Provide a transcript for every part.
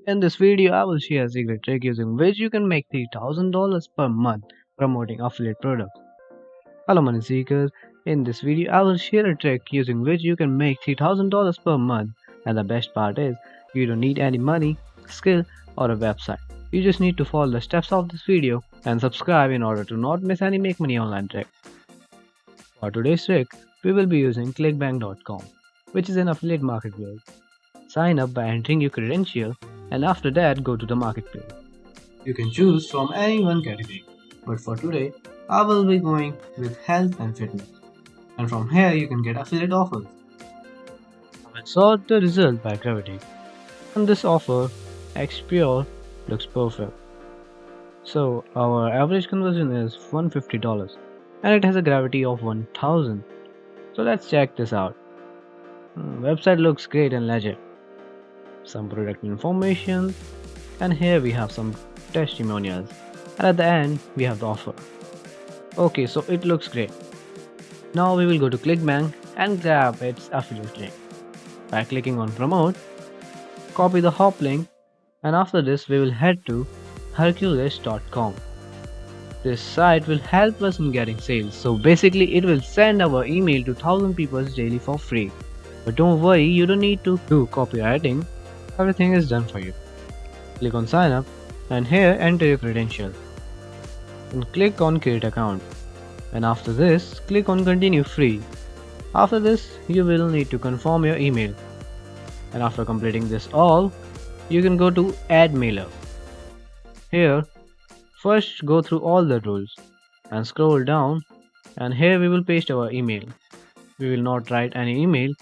In this video, I will share a secret trick using which you can make $3,000 per month promoting affiliate products. Hello money seekers, in this video I will share a trick using which you can make $3,000 per month, and the best part is you don't need any money, skill or a website. You just need to follow the steps of this video and subscribe in order to not miss any make money online trick. For today's trick, we will be using Clickbank.com, which is an affiliate marketplace. Sign up by entering your credential and after that go to the marketplace. You can choose from any one category, but for today I will be going with health and fitness, and from here you can get affiliate offers. I will sort the result by gravity, and this offer X Pure looks perfect. So our average conversion is $150 and it has a gravity of 1000. So let's check this out. Website looks great and legit. Some product information, and here we have some testimonials, and at the end we have the offer. Okay, so it looks great. Now we will go to Clickbank and grab its affiliate link. By clicking on promote, copy the hop link, and after this we will head to Hercules.com. This site will help us in getting sales, so basically it will send our email to 1000 people daily for free. But don't worry, you don't need to do copywriting. Everything is done for you. Click on sign up and here enter your credentials and click on create account, and after this click on continue free. After this you will need to confirm your email, and after completing this all you can go to add mailer. Here first go through all the rules and scroll down, and here we will paste our email. We will not write any email.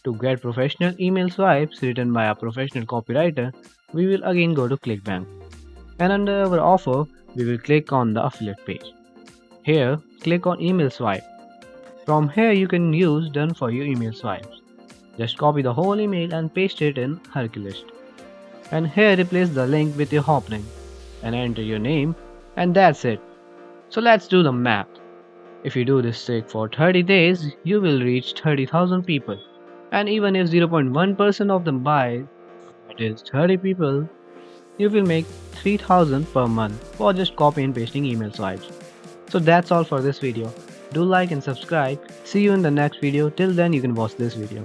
To get professional email swipes written by a professional copywriter, we will again go to Clickbank, and under our offer, we will click on the affiliate page. Here, click on email swipe. From here, you can use done for you email swipes. Just copy the whole email and paste it in Hercules. And here, replace the link with your hop link and enter your name, and that's it. So let's do the math. If you do this trick for 30 days, you will reach 30,000 people. And even if 0.1% of them buy, that is 30 people, you will make 3,000 per month for just copy and pasting email swipes. So that's all for this video. Do like and subscribe. See you in the next video. Till then you can watch this video.